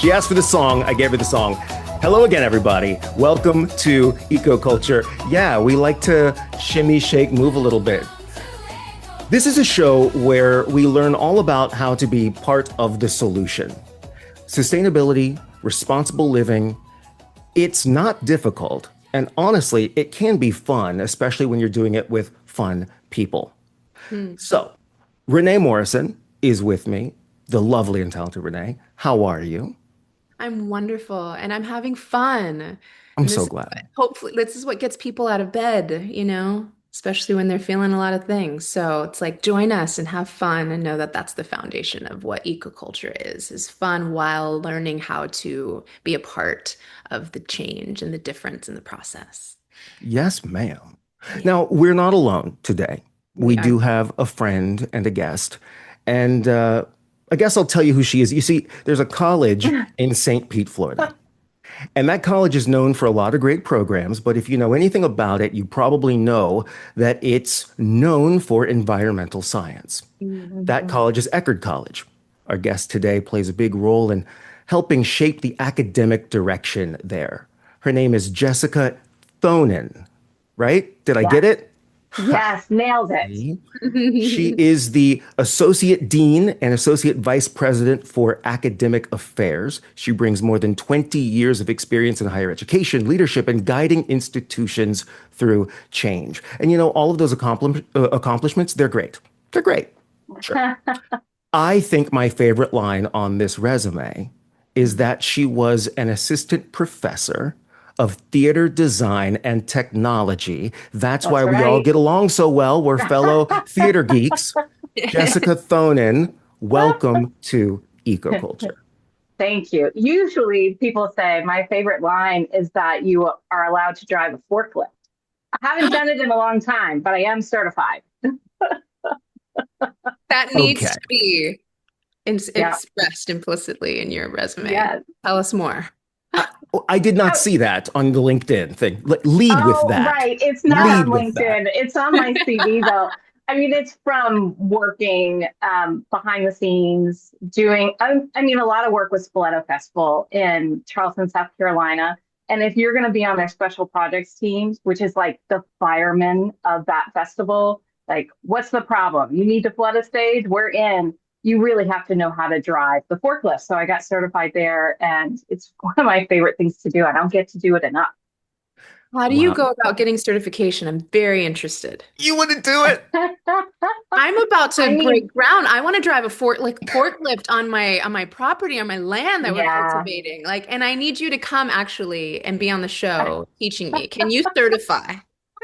She asked for the song. I gave her the song. Hello again, everybody. Welcome to Eco Culture. Yeah, we like to shimmy, shake, move a little bit. This is a show where we learn all about how to be part of the solution. Sustainability, responsible living, it's not difficult. And honestly, it can be fun, especially when you're doing it with fun people. Hmm. So, Renee Morrison is with me, the lovely and talented Renee. How are you? I'm wonderful and I'm having fun. I'm And so this, glad. hopefully, this is what gets people out of bed, especially when they're feeling a lot of things. So it's like join us and have fun and know that that's the foundation of what ecoculture is fun while learning how to be a part of the change and the difference in the process. Yes, ma'am. Yeah, Now, we're not alone today. We we are. do have a friend and a guest. And I guess I'll tell you who she is. You see, there's a college in St. Pete, Florida. And that college is known for a lot of great programs. But if you know anything about it, you probably know that it's known for environmental science. That Mhm. college is Eckerd College. Our guest today plays a big role in helping shape the academic direction there. Her name is Jessica Thonen, right? Did I Yeah. get it? Ha. Yes, nailed it. See? She is the Associate Dean and Associate Vice President for Academic Affairs. She brings more than 20 years of experience in higher education, leadership, and guiding institutions through change. And you know, all of those accomplishments, they're great. They're great. Sure. I think my favorite line on this resume is that she was an assistant professor of theater design and technology. That's why That's we all right. get along so well. We're fellow theater geeks. Jessica Thonen, welcome to Ecoculture. Thank you. Usually people say my favorite line is that you are allowed to drive a forklift. I haven't done it in a long time, but I am certified. That needs Okay. to be Yeah. expressed implicitly in your resume. Yes. Tell us more. I, I did not Oh, see that on the LinkedIn thing. Lead with oh, that. right. It's not on Lead with that. LinkedIn. It's on my CV though. I mean, it's from working behind the scenes, doing, a lot of work with Spoleto Festival in Charleston, South Carolina. And if you're going to be on their special projects teams, which is like the firemen of that festival, like, what's the problem? You need to flood a stage? We're in. You really have to know how to drive the forklift. So I got certified there, and it's one of my favorite things to do. I don't get to do it enough. How do you Wow. go about getting certification? I'm very interested. You wouldn't do it. I'm about I to mean, break ground. I want to drive a forklift on my property, on my land that we're yeah. cultivating. Like, and I need you to come actually and be on the show teaching me. Can you certify?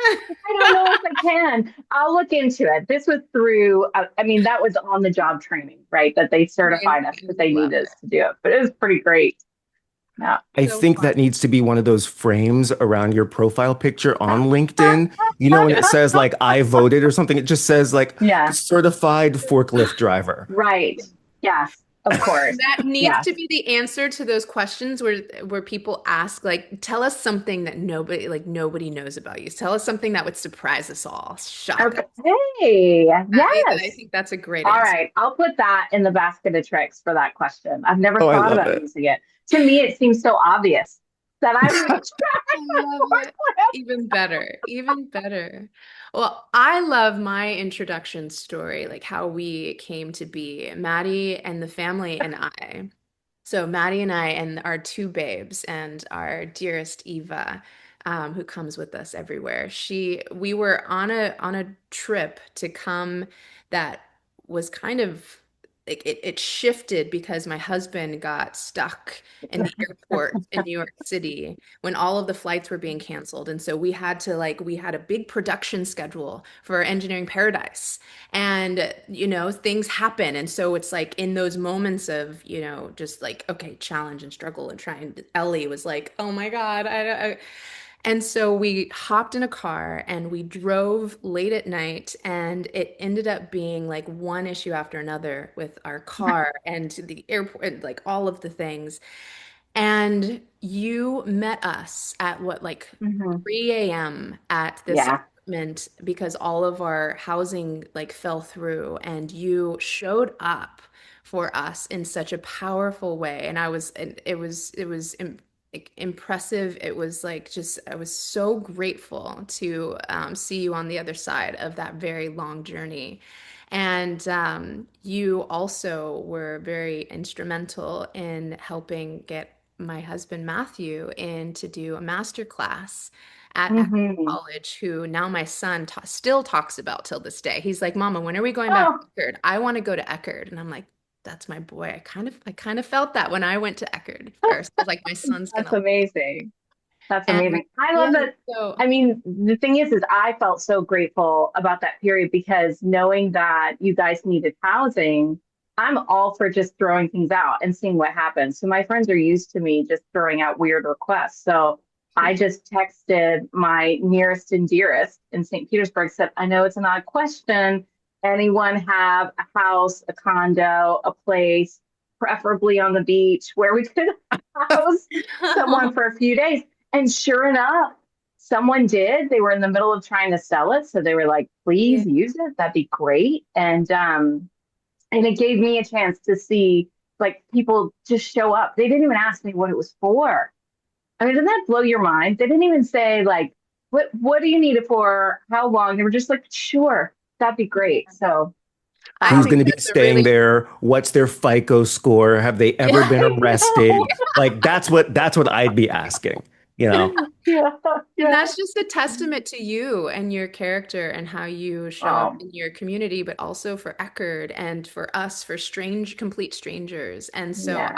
I don't know if I can. I'll look into it. This was through, that was on the job training, right? That they I certified us because they love needed us it. to do it. But it was pretty great. Yeah. I So think fun. that needs to be one of those frames around your profile picture on LinkedIn. You know, when it says like I voted or something, it just says like Yeah. certified forklift driver. Right. Yes. Of course. That needs Yes. to be the answer to those questions where people ask, like, tell us something that nobody knows about you. Tell us something that would surprise us all, shock us. Okay. Hey, I yes. think that's a great All answer. right. I'll put that in the basket of tricks for that question. I've never Oh, I thought love about it. using it. To me, it seems so obvious that I would I love it. Even better, even better. Well, I love my introduction story, like how we came to be, Maddie and the family and I. So Maddie and I and our two babes and our dearest Eva, who comes with us everywhere. We were on a trip to come that was kind of like it shifted because my husband got stuck in the airport in New York City when all of the flights were being canceled. And so we had a big production schedule for Engineering Paradise. And, things happen. And so it's like in those moments of, just like, okay, challenge and struggle and trying, Ellie was like, oh my God. And so we hopped in a car and we drove late at night, and it ended up being like one issue after another with our car and the airport, and like all of the things. And you met us at what, like Mhm. 3 a.m. at this Yeah. apartment because all of our housing like fell through, and you showed up for us in such a powerful way. And it was like, impressive. It was like just I was so grateful to see you on the other side of that very long journey. And you also were very instrumental in helping get my husband Matthew in to do a master class at Eckerd Hmm. College, who now my son ta still talks about till this day. He's like, "Mama, when are we going back Oh, to Eckerd? I want to go to Eckerd." And I'm like, "That's my boy." I kind of felt that when I went to Eckerd first. I was like, my son's that's gonna. amazing. That's And amazing. I yeah, love that. so I mean, the thing is I felt so grateful about that period because knowing that you guys needed housing, I'm all for just throwing things out and seeing what happens. So my friends are used to me just throwing out weird requests. So I just texted my nearest and dearest in St. Petersburg, said, I know it's an odd question. Anyone have a house, a condo, a place, preferably on the beach where we could house someone for a few days? And sure enough, someone did. They were in the middle of trying to sell it, so they were like, yeah. "Please use it. That'd be great." And it gave me a chance to see like people just show up. They didn't even ask me what it was for. I mean, doesn't that blow your mind? They didn't even say like, "What do you need it for? How long?" They were just like, "Sure, that'd be great." So, I Who's think going to um, be that's a staying really there? What's their FICO score? Have they ever yeah. been I arrested? know. Like that's what I'd be asking, you know. Yeah, And yeah. that's just a testament to you and your character and how you show up Um, in your community, but also for Eckerd and for us, for complete strangers. And so yeah,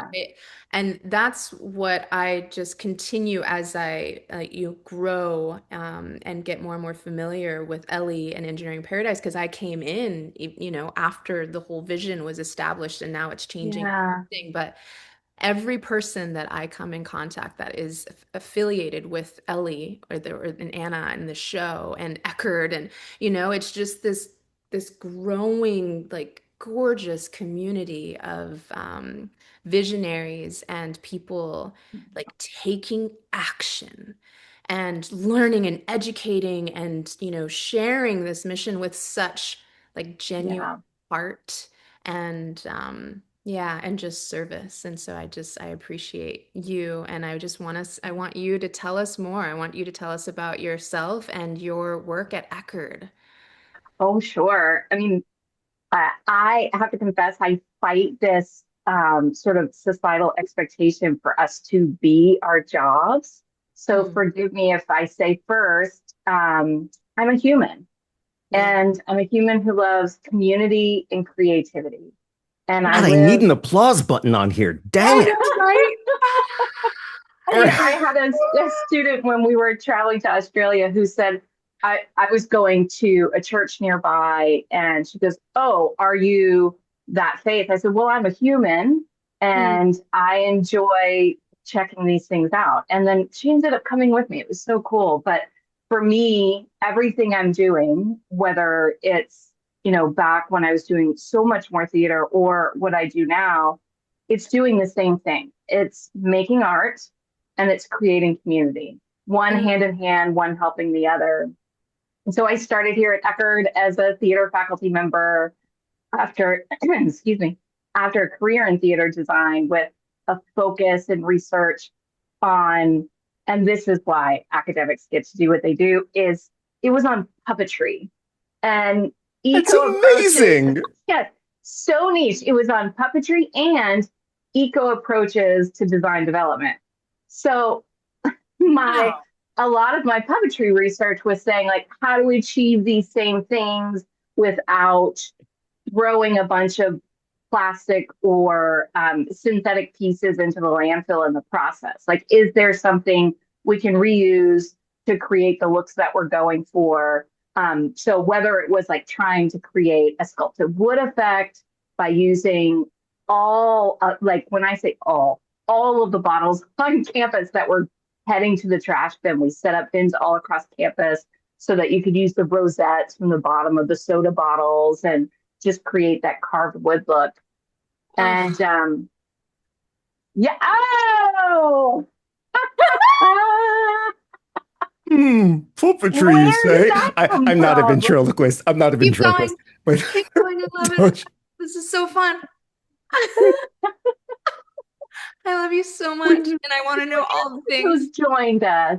and that's what I just continue as you grow and get more and more familiar with Ellie and Engineering Paradise, because I came in, after the whole vision was established and now it's changing yeah, everything. But every person that I come in contact that is affiliated with Ellie or and Anna and the show and Eckerd, and it's just this growing like gorgeous community of visionaries and people like taking action and learning and educating and sharing this mission with such like genuine yeah. heart and yeah, and just service. And so I appreciate you, and I want you to tell us more. I want you to tell us about yourself and your work at Eckerd. Oh, sure. I mean, I have to confess, I fight this sort of societal expectation for us to be our jobs. So Mm, forgive me if I say first, I'm a human, yeah. and I'm a human who loves community and creativity. And I God, I need live, an applause button on here. Dang I it. know, right? I mean, I had a student when we were traveling to Australia who said, I was going to a church nearby, and she goes, "Oh, are you that faith?" I said, "Well, I'm a human Mm, and I enjoy checking these things out." And then she ended up coming with me. It was so cool. But for me, everything I'm doing, whether it's, back when I was doing so much more theater or what I do now, it's doing the same thing. It's making art and it's creating community, one mm, hand in hand, one helping the other. And so I started here at Eckerd as a theater faculty member after, excuse me, after a career in theater design with a focus and research on, and this is why academics get to do what they do, is it was on puppetry and That's eco approaches. amazing. Yes, so niche. It was on puppetry and eco approaches to design development. So my wow. a lot of my puppetry research was saying like, how do we achieve these same things without throwing a bunch of plastic or synthetic pieces into the landfill in the process? Like, is there something we can reuse to create the looks that we're going for? So whether it was like trying to create a sculpted wood effect by using like when I say all of the bottles on campus that were heading to the trash bin, we set up bins all across campus so that you could use the rosettes from the bottom of the soda bottles and just create that carved wood look. And Oh, yeah, oh, Puppetry, you Where did say? that come I'm not a from? ventriloquist. I'm not a Keep ventriloquist. going. But Keep going. I love it. This is so fun. I love you so much, and I want to know all the things. Who's joined us?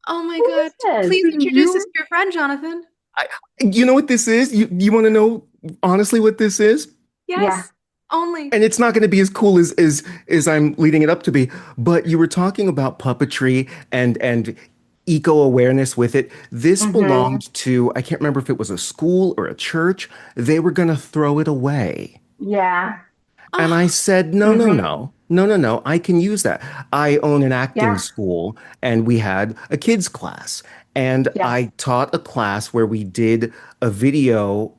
Oh my Who God. is this? Please introduce us to your friend, Jonathan. I, you know what this is? You want to know honestly what this is? Yeah. Yes, only. And it's not going to be as cool as I'm leading it up to be. But you were talking about puppetry and eco awareness with it. This Hmm. belonged to, I can't remember if it was a school or a church. They were going to throw it away. Yeah. And I Oh, said, no, no, Hmm. no, no, no, no. I can use that. I own an acting Yeah. school and we had a kids class. And Yes. I taught a class where we did a video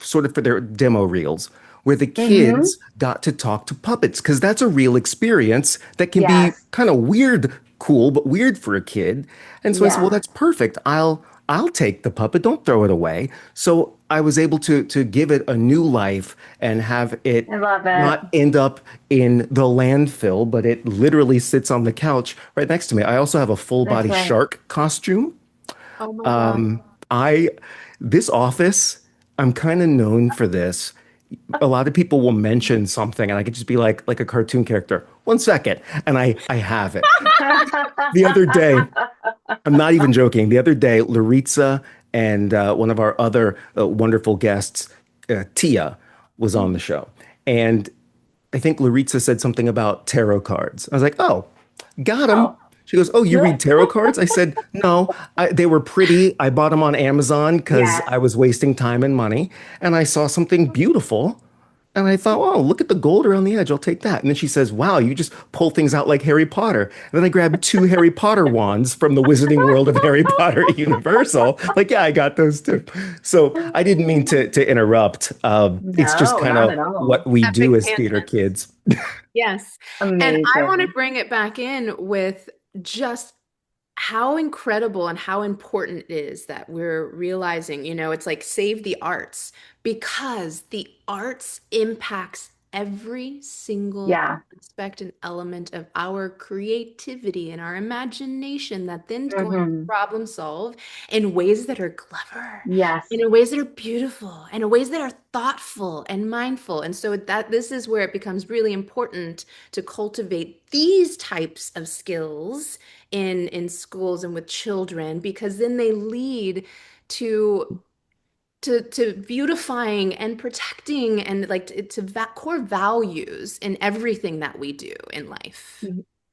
sort of for their demo reels where the Hmm. kids got to talk to puppets because that's a real experience that can be Yes. kind of weird, cool, but weird for a kid. And so I said, well, Yeah. that's perfect. I'll take the puppet. Don't throw it away. So I was able to give it a new life and have it I love it. not end up in the landfill, but it literally sits on the couch right next to me. I also have a full That's body right. shark costume. oh my God. Um, I this office, I'm kind of known for this. A lot of people will mention something and I could just be like a cartoon character. 1 second. And I have it. The other day, I'm not even joking. The other day, Laritza and one of our other wonderful guests, Tia, was on the Mhm. show. And I think Laritza said something about tarot cards. I was like, oh, got him. Oh. She goes, oh, you read tarot cards? I said, no, they were pretty. I bought them on Amazon because Yes. I was wasting time and money. And I saw something beautiful. And I thought, oh, look at the gold around the edge. I'll take that. And then she says, wow, you just pull things out like Harry Potter. And then I grabbed two Harry Potter wands from the Wizarding World of Harry Potter at Universal. Like, yeah, I got those too. So I didn't mean to interrupt. It's just No, kind not of at all. what we do Epic as theater tangent. kids. Yes. And I want to Amazing. bring it back in with just how incredible and how important it is that we're realizing, it's like save the arts because the arts impacts every single Yeah. aspect and element of our creativity and our imagination that then's going to Hmm. problem solve in ways that are clever, Yes. in ways that are beautiful, and in ways that are thoughtful and mindful. And so that this is where it becomes really important to cultivate these types of skills in schools and with children because then they lead to to beautifying and protecting and like to core values in everything that we do in life,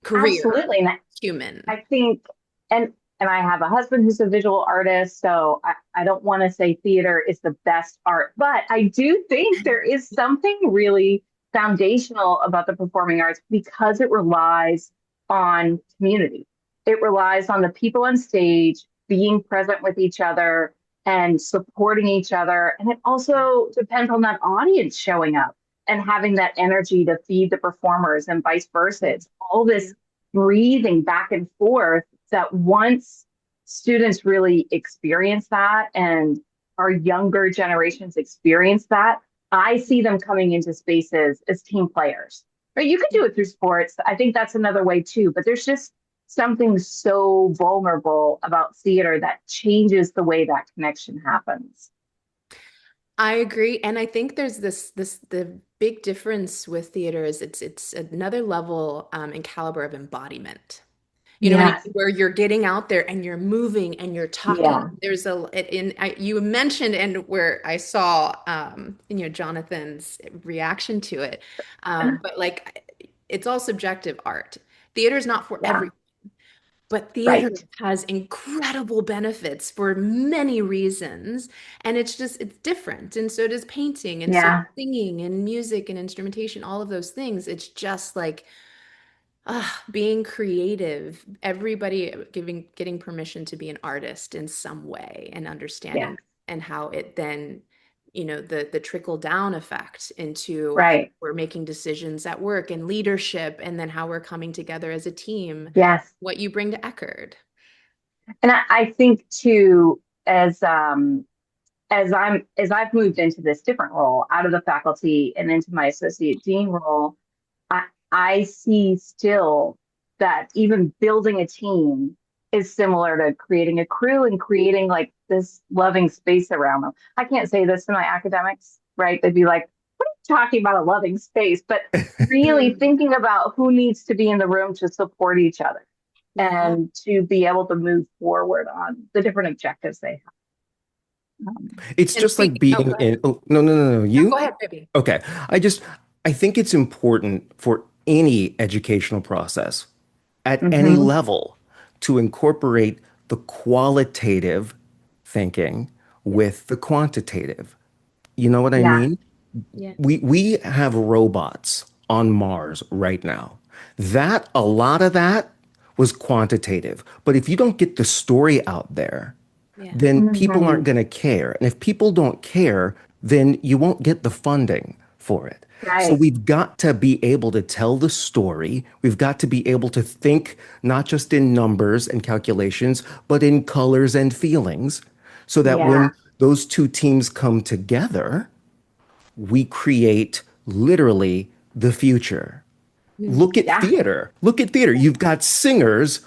career, Absolutely. And human. I think, and and I have a husband who's a visual artist, so I don't want to say theater is the best art, but I do think there is something really foundational about the performing arts because it relies on community. It relies on the people on stage being present with each other and supporting each other. And it also depends on that audience showing up and having that energy to feed the performers and vice versa. It's all Yeah. this breathing back and forth that once students really experience that and our younger generations experience that, I see them coming into spaces as team players. Right? You can do it through sports. I think that's another way too, but there's just something so vulnerable about theater that changes the way that connection happens. I agree, and I think there's this the big difference with theater is it's another level and caliber of embodiment. Yes. Where you're getting out there and you're moving and you're talking. Yeah. There's you mentioned and where I saw Jonathan's reaction to it, but like it's all subjective art. Theater is not for Yeah. everyone. But theater Right. has incredible benefits for many reasons, and it's different. And so does painting, and so does Yeah. singing and music and instrumentation, all of those things. It's just like being creative, everybody getting permission to be an artist in some way and Yeah. understanding and how it then, the trickle down effect into how Right. we're making decisions at work and leadership, and then how we're coming together as a team, Yes. what you bring to Eckerd. And I think too, as I've moved into this different role out of the faculty and into my associate dean role, I, I see still that even building a team is similar to creating a crew and creating like this loving space around them. I can't say this to my academics, right? They'd be like, what are you talking about, a loving space? But really Mm. thinking about who needs to be in the room to support each other Yeah. and to be able to move forward on the different objectives they have. It's And just like speaking, oh, being go ahead. in, oh, no, no, no, no, No, go you? ahead, baby. Okay. I think it's important for any educational process at any Mm-hmm. level to incorporate the qualitative thinking Yeah. with the quantitative. You know what I Yeah. mean? Yeah. We have robots on Mars right now. That a lot of that was quantitative. But if you don't get the story out there, Yeah. then people Mm-hmm. aren't going to care. And if people don't care, then you won't get the funding for it. So Right. we've got to be able to tell the story. We've got to be able to think not just in numbers and calculations, but in colors and feelings, so that Yeah. when those two teams come together, we create literally the future. Mm. Look at Yeah. theater. Look at theater. You've got singers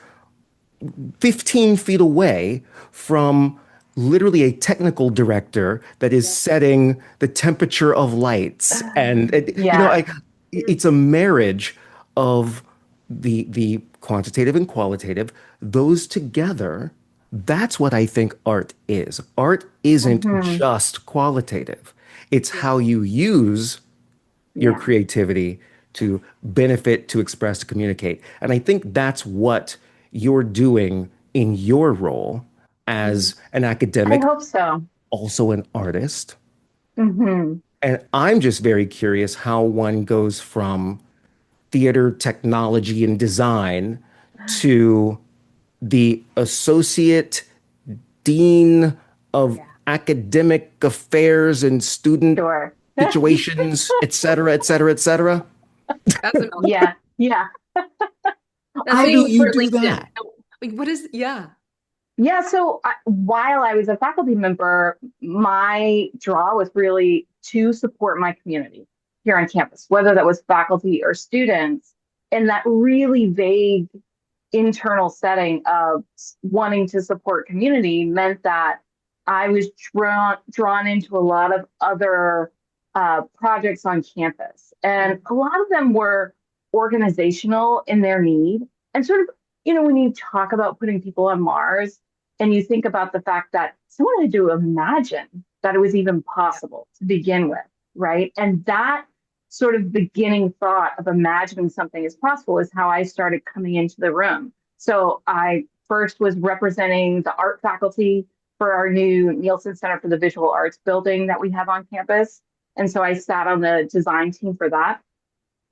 15 feet away from literally a technical director that is Yeah. setting the temperature of lights. And, Yeah. it's a marriage of the quantitative and qualitative, those together. That's what I think art is. Art isn't Mm-hmm. just qualitative. It's Yeah. how you use your Yeah. creativity to benefit, to express, to communicate. And I think that's what you're doing in your role Mm. as an I academic, hope so. also an artist. Mm-hmm. And I'm just very curious how one goes from theater, technology, and design to the associate dean of Yeah. academic affairs and student Sure. situations, et cetera, et cetera, et cetera. That's a mouthful. Yeah. Yeah. That's How what do you look I for you at do LinkedIn. that? Oh, like, what is, yeah. Yeah, so while I was a faculty member, my draw was really to support my community here on campus, whether that was faculty or students, in that really vague internal setting of wanting to support community meant that I was drawn into a lot of other projects on campus, and Mm. a lot of them were organizational in their need, and sort of, when you talk about putting people on Mars, and you think about the fact that someone had to imagine that it was even Yeah. possible to begin with, right? And that sort of beginning thought of imagining something is possible is how I started coming into the room. So I first was representing the art faculty for our new Nielsen Center for the Visual Arts building that we have on campus. And so I sat on the design team for that.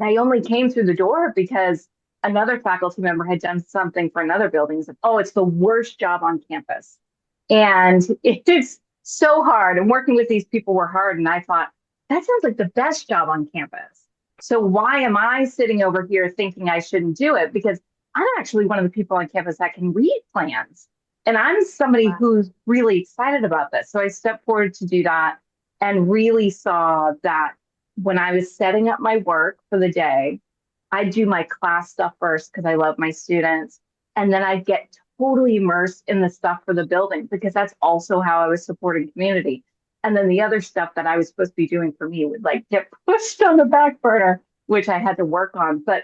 I only came through the door because another faculty member had done something for another building. Said, "Oh, it's the worst job on campus." And it is so hard. And working with these people were hard. And I thought, that sounds like the best job on campus. So why am I sitting over here thinking I shouldn't do it? Because I'm actually one of the people on campus that can read plans. And I'm somebody Wow. who's really excited about this. So I stepped forward to do that and really saw that when I was setting up my work for the day, I do my class stuff first because I love my students. And then I get totally immersed in the stuff for the building because that's also how I was supporting community. And then the other stuff that I was supposed to be doing for me would like get pushed on the back burner, which I had to work on. But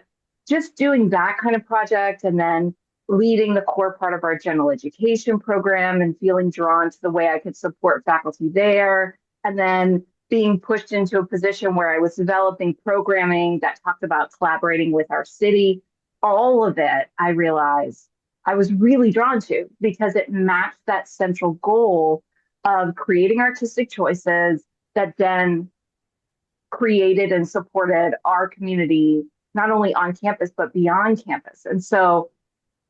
just doing that kind of project and then leading the core part of our general education program and feeling drawn to the way I could support faculty there. And then being pushed into a position where I was developing programming that talked about collaborating with our city. All of it, I realized I was really drawn to because it matched that central goal of creating artistic choices that then created and supported our community, not only on campus, but beyond campus. And so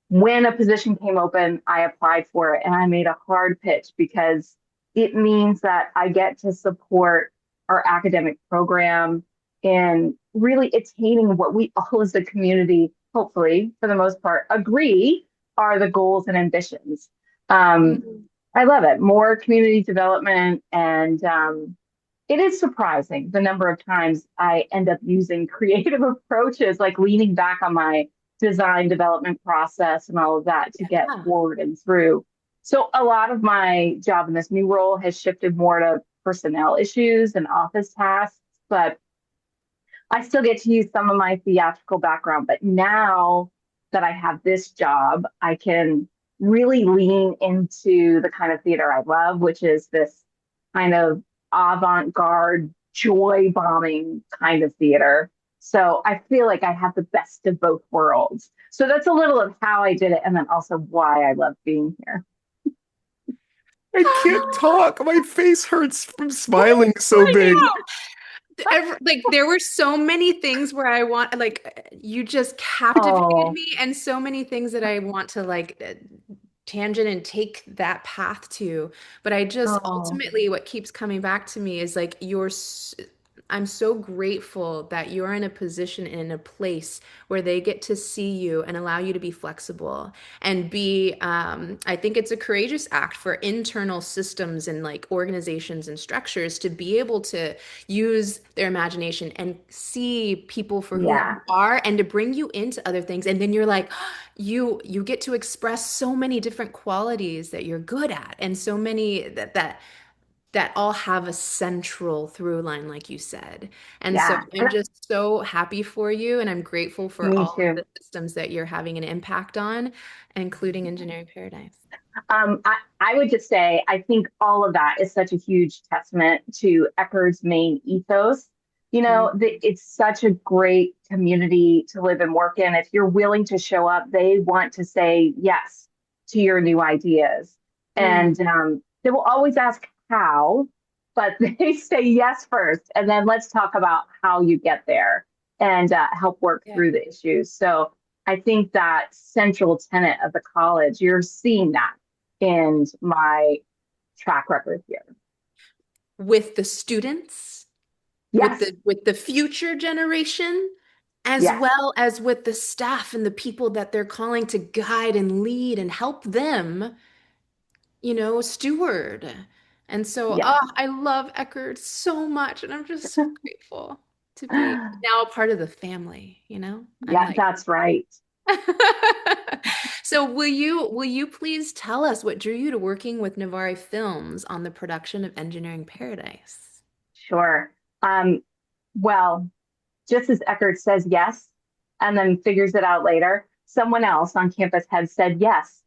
when a position came open, I applied for it and I made a hard pitch because it means that I get to support our academic program in really attaining what we all as a community, hopefully, for the most part, agree are the goals and ambitions. Um, Mm. I love it. More community development. And it is surprising the number of times I end up using creative approaches, like leaning back on my design development process and all of that to get Yeah. forward and through. So a lot of my job in this new role has shifted more to personnel issues and office tasks, but I still get to use some of my theatrical background. But now that I have this job, I can really lean into the kind of theater I love, which is this kind of avant-garde, joy bombing kind of theater. So I feel like I have the best of both worlds. So that's a little of how I did it, and then also why I love being here. I can't talk. My face hurts from smiling so I big. know. Like there were so many things where I want like you just captivated Oh, me and so many things that I want to like tangent and take that path to. But I just oh, ultimately what keeps coming back to me is like I'm so grateful that you're in a position and in a place where they get to see you and allow you to be flexible and be I think it's a courageous act for internal systems and like organizations and structures to be able to use their imagination and see people for who you yeah, are and to bring you into other things and then you're like you get to express so many different qualities that you're good at and so many that all have a central through line, like you said. And so yeah. I'm just so happy for you, and I'm grateful for Me all of too. the systems that you're having an impact on, including Engineering Paradise. I would just say, I think all of that is such a huge testament to Eckerd's main ethos. Mm, It's such a great community to live and work in. If you're willing to show up, they want to say yes to your new ideas. mm, And they will always ask how, but they say yes first. And then let's talk about how you get there and help work yeah. through the issues. So I think that central tenet of the college, you're seeing that in my track record here. With the students, Yes, with the future generation, as yes, well as with the staff and the people that they're calling to guide and lead and help them steward. And so, yes. I love Eckerd so much, and I'm just so grateful to be now a part of the family. I'm Yeah, like, that's right. so will you please tell us what drew you to working with Navari Films on the production of Engineering Paradise? Sure. Um, well, just as Eckert says yes and then figures it out later, someone else on campus had said yes.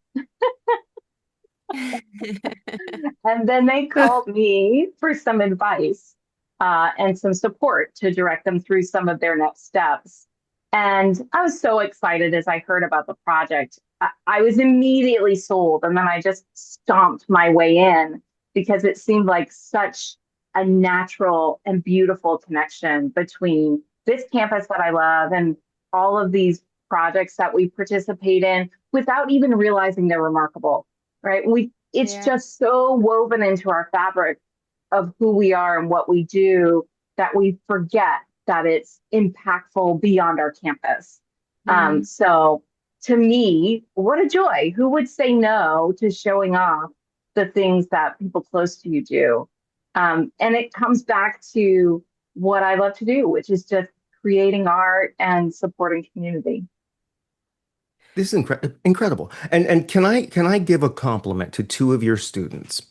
And then they called me for some advice and some support to direct them through some of their next steps. And I was so excited as I heard about the project. I was immediately sold, and then I just stomped my way in because it seemed like such a natural and beautiful connection between this campus that I love and all of these projects that we participate in without even realizing they're remarkable, right? It's Yeah. just so woven into our fabric of who we are and what we do that we forget that it's impactful beyond our campus. Mm. So to me, what a joy. Who would say no to showing off the things that people close to you do? And it comes back to what I love to do, which is just creating art and supporting community. This is incredible. And can I give a compliment to two of your students?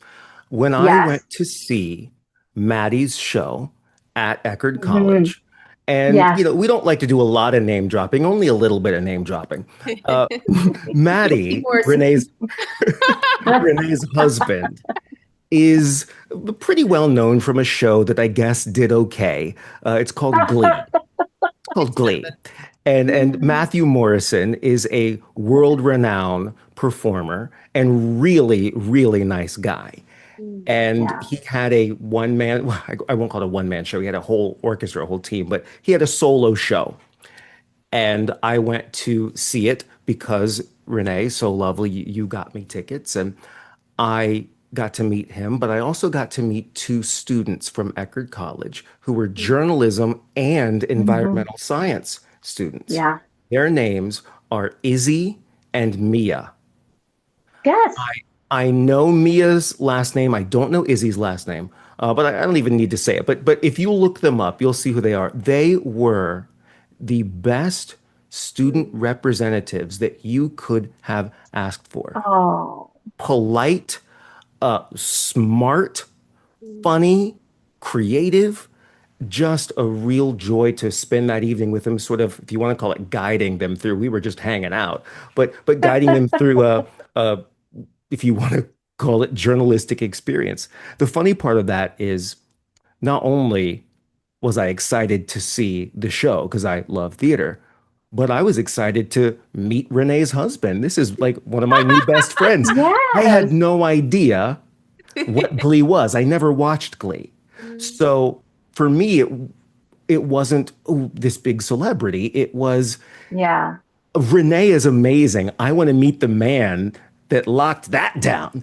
When I Yes. went to see Maddie's show at Eckerd Mhm. College, and Yes. we don't like to do a lot of name dropping, only a little bit of name dropping. Uh, You'll see Maddie, more soon. Renee's husband, is pretty well known from a show that I guess did okay. It's called Glee. It's called It's Glee. nothing. And Matthew Morrison is a world-renowned performer and really, really nice guy. Mm. And Yeah. he had a one-man, well, I won't call it a one-man show. He had a whole orchestra, a whole team, but he had a solo show. And I went to see it because Renee, so lovely, you got me tickets. And I got to meet him, but I also got to meet two students from Eckerd College who were journalism and Mhm. environmental science students. Yeah. Their names are Izzy and Mia. Yes. I know Mia's last name. I don't know Izzy's last name, but I don't even need to say it. But if you look them up, you'll see who they are. They were the best student representatives that you could have asked for. Oh, Polite, smart, funny, creative, just a real joy to spend that evening with them, sort of, if you want to call it guiding them through. We were just hanging out, but guiding them through a if you want to call it journalistic experience. The funny part of that is not only was I excited to see the show because I love theater, but I was excited to meet Renee's husband. This is like one of my new best friends. I had yes. no idea what Glee was. I never watched Glee. So for me, it wasn't, oh, this big celebrity. It was, Yeah. Renee is amazing. I want to meet the man that locked that down,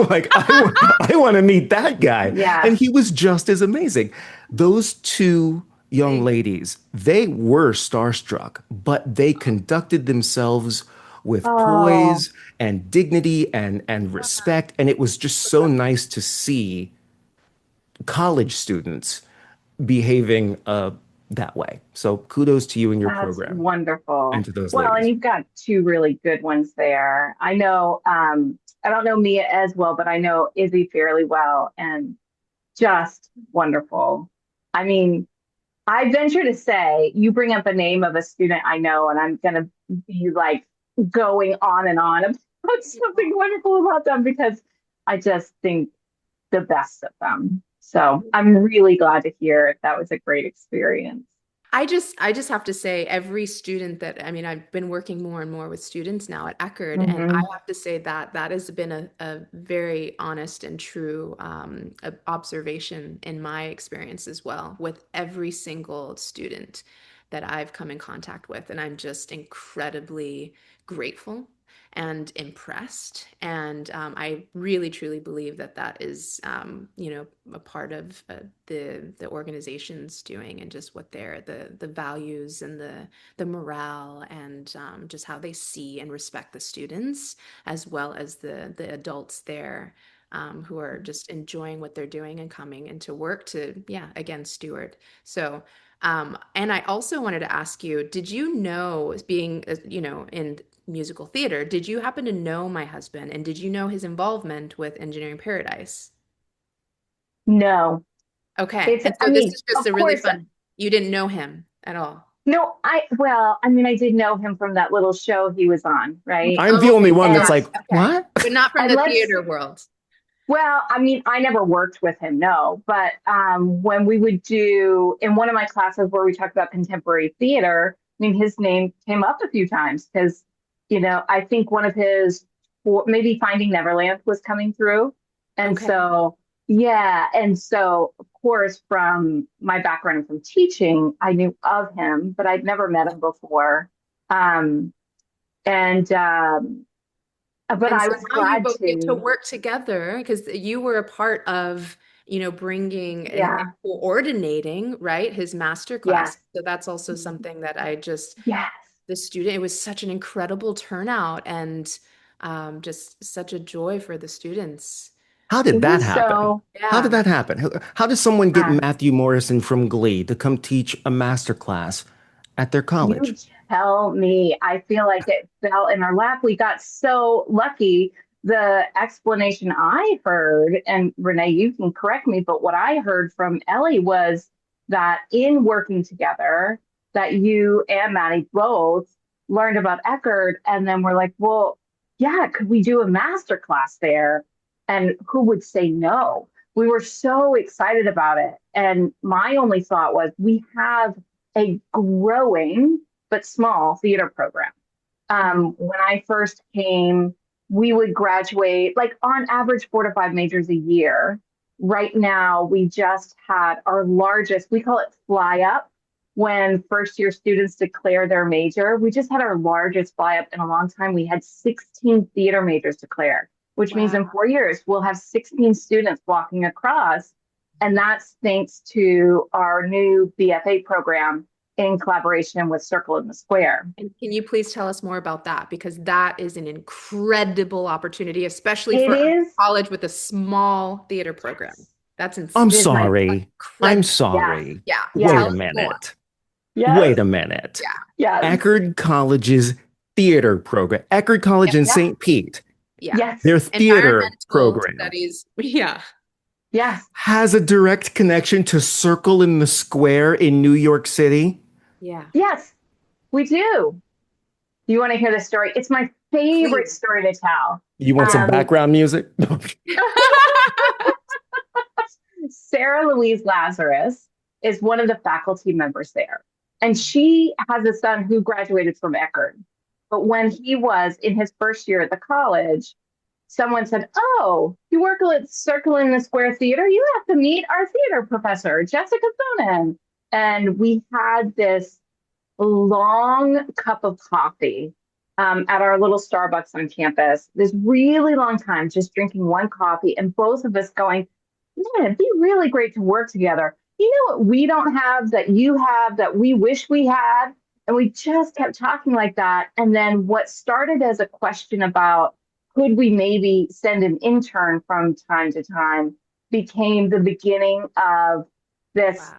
like I want to meet that guy. Yeah. And he was just as amazing. Those two young ladies, they were starstruck, but they conducted themselves with Oh, poise and dignity and respect. And it was just so nice to see college students behaving that way. So kudos to you and your that's program and wonderful. to those Well, and ladies. you've got two really good ones there. I know, I don't know Mia as well, but I know Izzy fairly well and just wonderful. I mean, I venture to say you bring up a name of a student I know, and I'm going to be like going on and on about something wonderful about them because I just think the best of them. So I'm really glad to hear that was a great experience. I just have to say every student that I mean I've been working more and more with students now at Eckerd, and I Hmm. have to say that that has been a very honest and true observation in my experience as well with every single student that I've come in contact with, and I'm just incredibly grateful and impressed. And I really truly believe that that is, a part of the organization's doing, and just what they're the values and the morale, and just how they see and respect the students as well as the adults there. Who are just enjoying what they're doing and coming into work to, yeah, again, steward. So, and I also wanted to ask you, did you know, being, in musical theater, did you happen to know my husband, and did you know his involvement with Engineering Paradise? No, Okay. And I so this mean, is just of a really course, fun, you didn't know him at all. no, well, I mean, I did know him from that little show he was on, right? I'm the only Okay, one that's And, got like, it. Okay. what? But not from and the let's theater world. Well, I mean, I never worked with him, no, but when we would do in one of my classes where we talked about contemporary theater, I mean, his name came up a few times because, I think one of his, maybe Finding Neverland was coming through. And Okay. so, yeah. And so, of course, from my background from teaching, I knew of him, but I'd never met him before. Um, and, but And I so was now you glad both get to to, work together because you were a part of, bringing and yeah, coordinating, right, his master yeah, class. So that's also something that I just, yes. the student, it was such an incredible turnout, and just such a joy for the students. How It did that was happen? so, How did Yeah. that happen? How does someone get uh, Matthew Morrison from Glee to come teach a master class at their college? you tell me. I feel like it fell in our lap. We got so lucky. The explanation I heard, and Renee, you can correct me, but what I heard from Ellie was that in working together, that you and Maddie both learned about Eckerd, and then we're like, well, yeah, could we do a master class there? And who would say no? We were so excited about it. And my only thought was, we have a growing but small theater program. When I first came, we would graduate like on average 4 to 5 majors a year. Right now, we just had our largest, we call it fly up. When first year students declare their major, we just had our largest fly up in a long time. We had 16 theater majors declare, which means Wow. in 4 years, we'll have 16 students walking across. And that's thanks to our new BFA program in collaboration with Circle in the Square. And can you please tell us more about that? Because that is an incredible opportunity, especially It for a is, college with a small theater program. yes, That's I'm it is my, sorry. I'm incredible. yes, sorry. Yeah. Wait yes, Tell a us more. minute. yes. Wait a minute. Yeah. Yes. Eckerd College's theater program. Eckerd College in Yeah. St. Pete, Yeah. Yes. their theater Environmental program studies. Yeah. Yes. has a direct connection to Circle in the Square in New York City. Yeah. Yes. We do. You want to hear the story? It's my favorite Please. story to tell. You want some background music? Sarah Louise Lazarus is one of the faculty members there. And she has a son who graduated from Eckerd. But when he was in his first year at the college, someone said, "Oh, you work at Circle in the Square Theater? You have to meet our theater professor, Jessica Thonen." And we had this long cup of coffee at our little Starbucks on campus, this really long time, just drinking one coffee, and both of us going, "Man, it'd be really great to work together. You know what we don't have that you have that we wish we had?" And we just kept talking like that. And then what started as a question about could we maybe send an intern from time to time became the beginning of this Wow.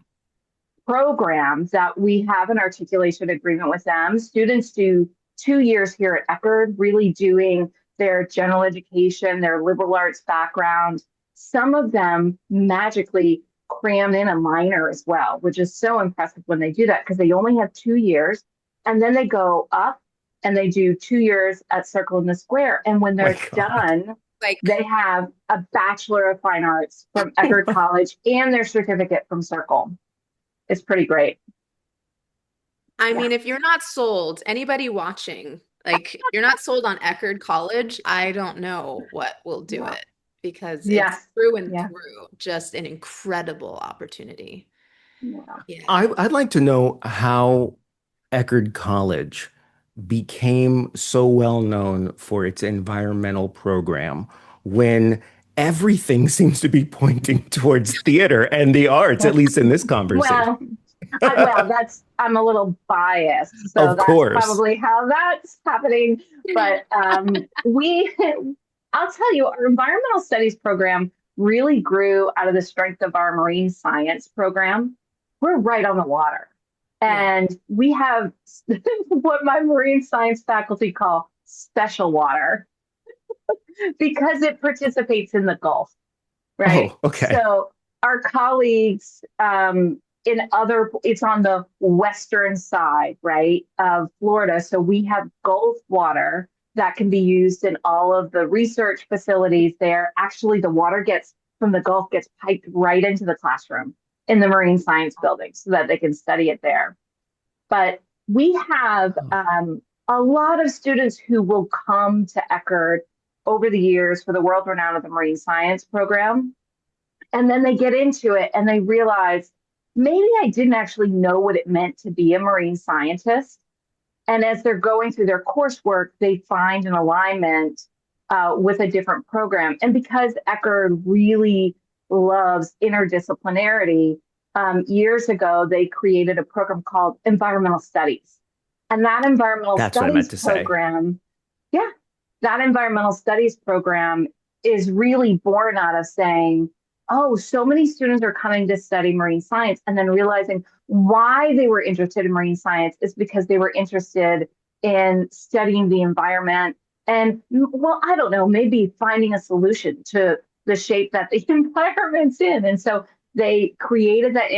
program that we have an articulation agreement with them. Students do 2 years here at Eckerd, really doing their general education, their liberal arts background. Some of them magically cram in a minor as well, which is so impressive when they do that because they only have 2 years. And then they go up and they do 2 years at Circle in the Square. And when My they're God. done, Like, they have a Bachelor of Fine Arts from Eckerd College and their certificate from Circle. It's pretty great. I mean, if you're not sold, anybody watching, like, if you're not sold on Eckerd College, I don't know what will do Yeah. it because it's Yes. through and Yeah. through just an incredible opportunity. Yeah. Yeah. I'd like to know how Eckerd College became so well known for its environmental program when everything seems to be pointing towards theater and the arts, at least in this conversation. Well, I'm a little biased, so Of that's course. probably how that's happening. But I'll tell you, our environmental studies program really grew out of the strength of our marine science program. We're right on the water. Yeah. And we have what my marine science faculty call special water because it participates in the Gulf, right? Oh, okay. So our colleagues it's on the western side, right, of Florida. So we have Gulf water that can be used in all of the research facilities there. Actually, the water gets from the Gulf gets piped right into the classroom in the marine science building so that they can study it there. But we have a lot of students who will come to Eckerd over the years for the world renown of the marine science program. And then they get into it and they realize maybe I didn't actually know what it meant to be a marine scientist. And as they're going through their coursework, they find an alignment with a different program. And because Eckerd really loves interdisciplinarity, years ago, they created a program called Environmental Studies. And that environmental That's what I meant studies to say. program, yeah, that environmental studies program is really born out of saying, oh, so many students are coming to study marine science and then realizing why they were interested in marine science is because they were interested in studying the environment and, well, I don't know, maybe finding a solution to the shape that the environment's in. And so they created that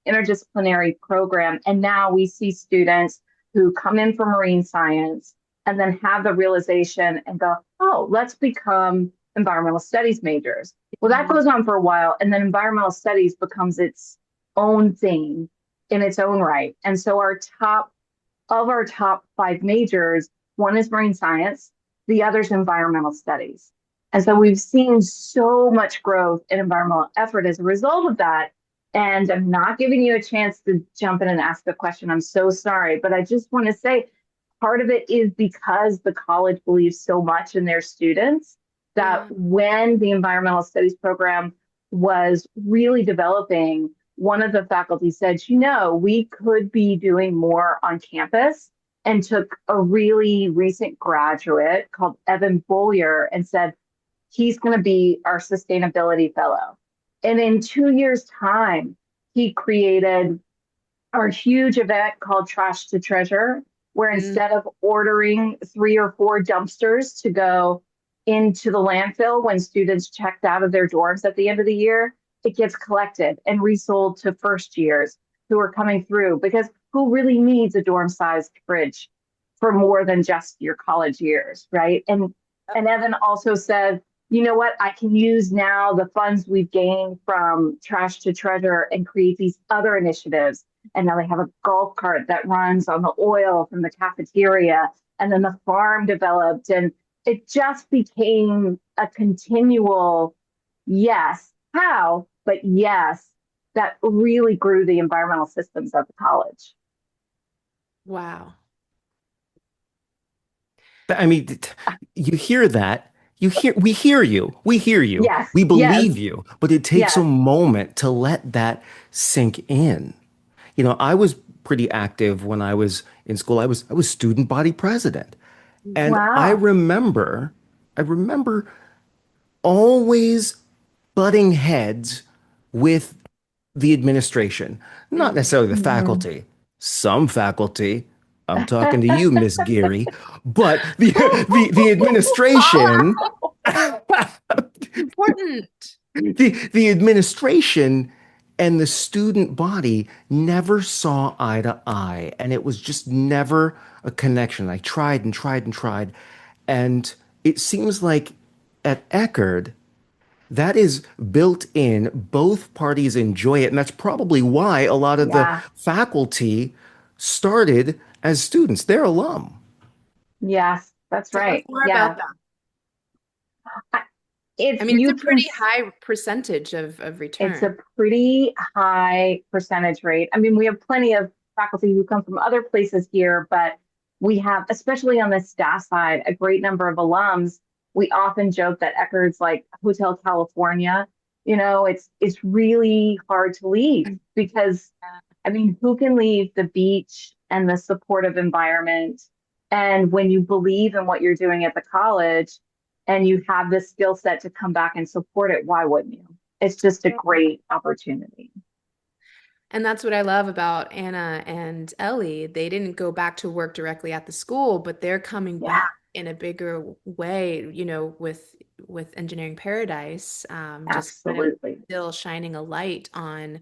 interdisciplinary program. And now we see students who come in for marine science and then have the realization and go, oh, let's become environmental studies majors. Well, that goes on for a while. And then environmental studies becomes its own thing in its own right. And so our top five majors, one is marine science, the other is environmental studies. And so we've seen so much growth in environmental effort as a result of that. And I'm not giving you a chance to jump in and ask a question. I'm so sorry. But I just want to say part of it is because the college believes so much in their students that when the environmental studies program was really developing, one of the faculty said, we could be doing more on campus, and took a really recent graduate called Evan Bollier and said, he's going to be our sustainability fellow. And in 2 years' time, he created our huge event called Trash to Treasure, where Mm. instead of ordering 3 or 4 dumpsters to go into the landfill when students checked out of their dorms at the end of the year, it gets collected and resold to first years who are coming through, because who really needs a dorm sized fridge for more than just your college years, right? And Evan also said, you know what, I can use now the funds we've gained from Trash to Treasure and create these other initiatives. And now they have a golf cart that runs on the oil from the cafeteria. And then the farm developed. And it just became a continual, yes, how, but yes, that really grew the environmental systems of the college. Wow. I mean, you hear that. We hear you. We hear you. Yes, We yes, believe you. But it takes a yes. moment to let that sink in. You know, I was pretty active when I was in school. I was student body president. And Wow. I remember always butting heads with the administration, not Mm. necessarily the Mhm. faculty. Some faculty, I'm talking to you, Miss Geary, but the administration, Important. the administration and the student body never saw eye to eye, and it was just never a connection. I tried and tried and tried, and it seems like at Eckerd, that is built in. Both parties enjoy it. And that's probably why a lot of the Yeah. faculty started as students. They're alum. Yes, that's Tell us right. more about Yeah. that. I- I It's mean, it's you a can pretty high percentage of it's return. a pretty high percentage rate. I mean, we have plenty of faculty who come from other places here, but we have, especially on the staff side, a great number of alums. We often joke that Eckerd's like Hotel California. It's really hard to leave because I mean, who can leave the beach and the supportive environment? And when you believe in what you're doing at the college and you have this skill set to come back and support it, why wouldn't you? It's just a great opportunity. And that's what I love about Anna and Ellie. They didn't go back to work directly at the school, but they're coming Yeah, back in a bigger way, with Engineering Paradise, just kind of absolutely. still shining a light on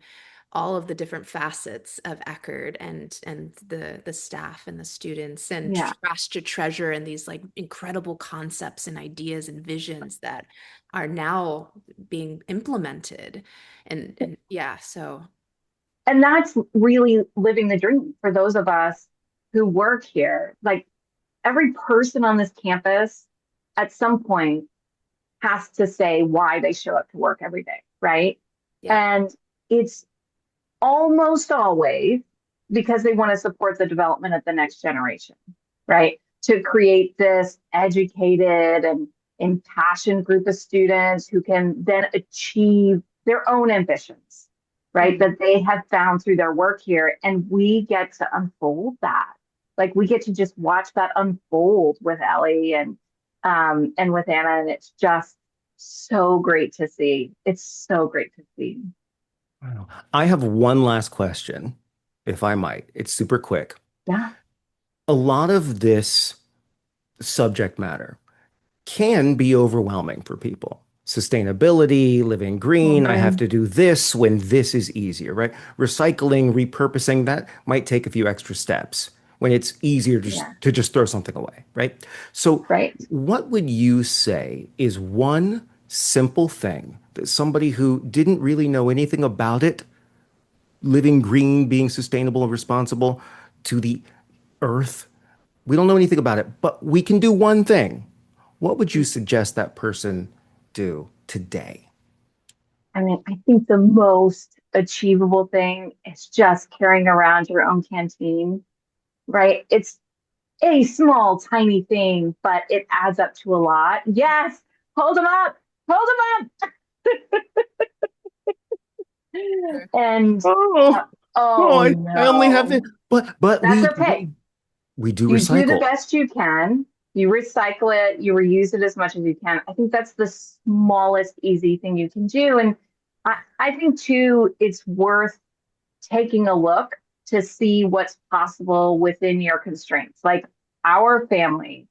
all of the different facets of Eckerd and the staff and the students and Yeah. Trash to Treasure and these like incredible concepts and ideas and visions that are now being implemented. And yeah, so. And that's really living the dream for those of us who work here. Like every person on this campus at some point has to say why they show up to work every day, right? Yeah. And it's almost always because they want to support the development of the next generation, right? To create this educated and impassioned group of students who can then achieve their own ambitions, right? Mm. That they have found through their work here. And we get to unfold that. Like we get to just watch that unfold with Ellie and with Anna. And it's just so great to see. It's so great to see. Wow. I have one last question, if I might. It's super quick. Yeah. A lot of this subject matter can be overwhelming for people. Sustainability, living green, I have Mhm. to do this when this is easier, right? Recycling, repurposing, that might take a few extra steps when it's easier Yeah. to just throw something away, right? So, Right. what would you say is one simple thing that somebody who didn't really know anything about it, living green, being sustainable and responsible to the earth, we don't know anything about it, but we can do one thing. What would you suggest that person do today? I mean, I think the most achievable thing is just carrying around your own canteen, right? It's a small, tiny thing, but it adds up to a lot. Yes, hold them up, hold them up. Sure. And Oh, oh, oh I only have no, it, but that's okay. we do You do the recycle. best you can. You recycle it, you reuse it as much as you can. I think that's the smallest, easy thing you can do. And I think too, it's worth taking a look to see what's possible within your constraints. Like our family,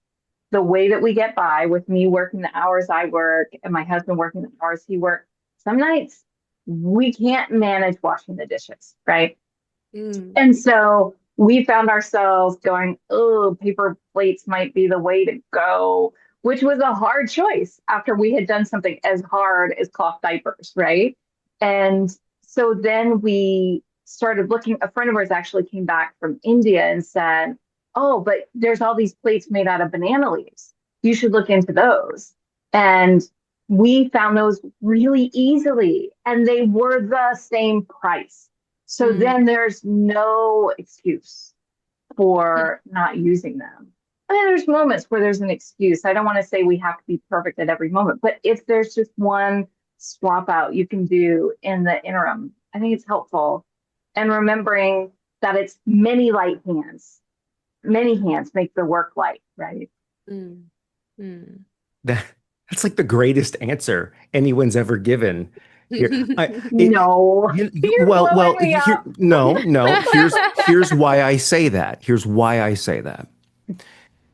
the way that we get by with me working the hours I work and my husband working the hours he works, some nights we can't manage washing the dishes, right? Mm. And so we found ourselves going, oh, paper plates might be the way to go, which was a hard choice after we had done something as hard as cloth diapers, right? And so then we started looking, a friend of ours actually came back from India and said, oh, but there's all these plates made out of banana leaves. You should look into those. And we found those really easily, and they were the same price. So Mm. then there's no excuse for not using them. I mean, there's moments where there's an excuse. I don't want to say we have to be perfect at every moment, but if there's just one swap out you can do in the interim, I think it's helpful. And remembering that it's many light hands, many hands make the work light, right? Mm. Mm. That, that's like the greatest answer anyone's ever given. Here, No, you're blowing me here, up. no. Here's why I say that. Here's why I say that.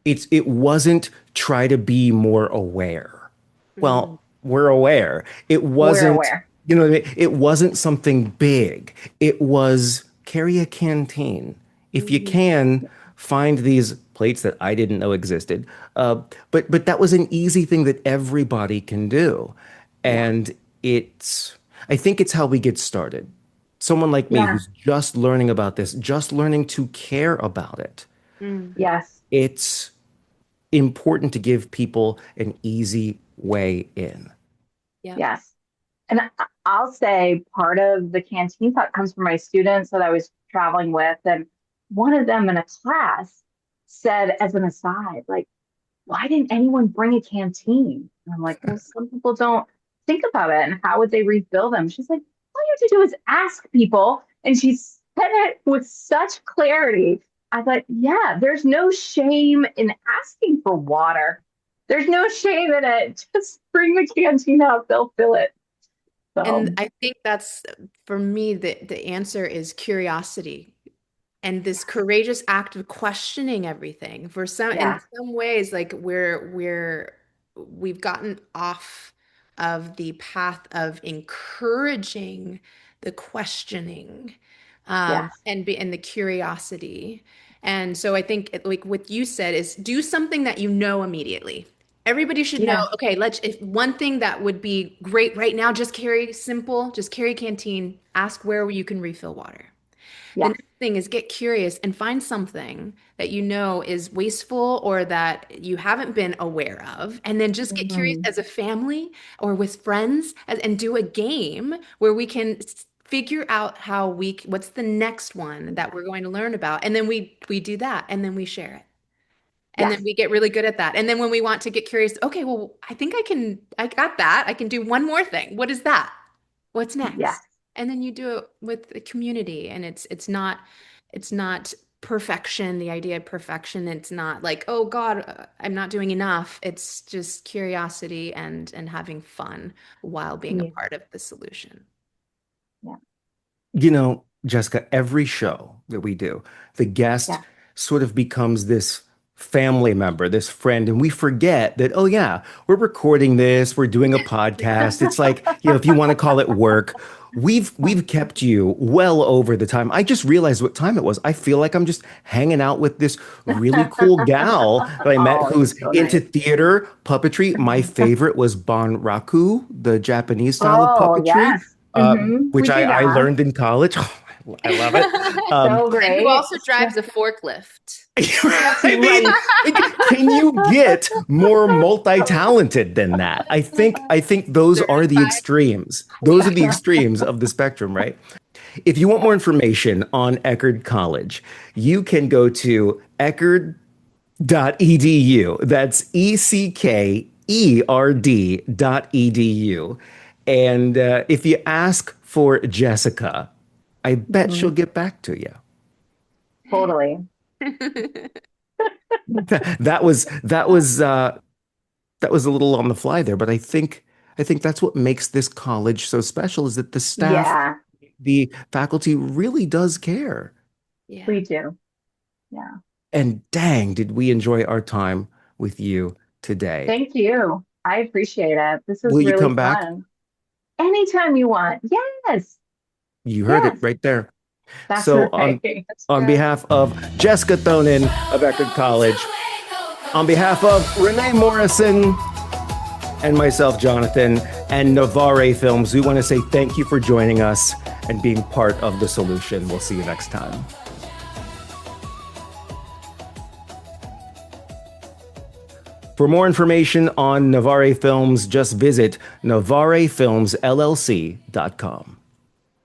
It wasn't try to be more aware. Mm. Well, we're aware. It We're wasn't, aware. you know what I mean? It wasn't something big. It was carry a canteen. If you Mhm. can, find these plates that I didn't know existed. But that was an easy thing that everybody can do. Yeah. And I think it's how we get started. Someone like me Yeah. who's just learning about this, just learning to care about it. Mm. Yes. It's important to give people an easy way in. Yeah. Yes. And I'll say part of the canteen thought comes from my students that I was traveling with. And one of them in a class said, as an aside, like, why didn't anyone bring a canteen? And I'm like, well, some people don't think about it. And how would they refill them? She's like, all you have to do is ask people. And she said it with such clarity. I thought, yeah, there's no shame in asking for water. There's no shame in it. Just bring the canteen out, they'll fill it. And So, I think that's for me the answer is curiosity and this courageous act of questioning everything. For some in yeah, some ways, like we've gotten off of the path of encouraging the questioning yes, and the curiosity. And so I think like what you said is do something that you know immediately. Everybody should know, yes, okay, if one thing that would be great right now, just carry canteen, ask where you can refill water. The yes. next thing is get curious and find something that you know is wasteful or that you haven't been aware of. And then just get curious Mhm. as a family or with friends and do a game where we can figure out what's the next one that we're going to learn about. And then we do that and then we share it. And then Yes, we get really good at that. And then when we want to get curious, okay, well, I got that. I can do one more thing. What is that? What's yes, next? And then you do it with the community and it's not perfection, the idea of perfection. It's not like, oh God, I'm not doing enough. It's just curiosity and having fun while being a yeah, part of the solution. yeah, You know, Jessica, every show that we do, the guest yeah. sort of becomes this family member, this friend, and we forget that, oh yeah, we're recording this, we're doing a podcast. It's like, if you want to call it work, we've kept you well over the time. I just realized what time it was. I feel like I'm just hanging out with this really cool gal that I met Oh, who's it's so into nice. theater, puppetry. My favorite was Banraku, the Japanese style of Oh, puppetry, yes. Hmm. which We do I that. learned in college. I love it. So And who great. also So, drives a forklift. that's I mean, right. can you get more multi-talented than that? I think those are the Certified extremes. Those are the queen. extremes of the spectrum, right? If you want more information on Eckerd College, you can go to eckerd.edu. That's ECKERD.edu. And if you ask for Jessica, I bet she'll Mhm. get back to you. Totally. That was a little on the fly there, but I think that's what makes this college so special is that the staff, Yeah. the faculty really does care. Yeah. We do. Yeah. And dang, did we enjoy our time with you today. Thank you. I appreciate it. This is Will you really come back? fun. Anytime you want. Yes. You heard it Yes. right there. That's So right. on behalf of Jessica Thonen of Eckerd College, on behalf of Renee Morrison and myself, Jonathan, and Navarre Films, we want to say thank you for joining us and being part of the solution. We'll see you next time. For more information on Navarre Films, just visit navarrefilmsllc.com.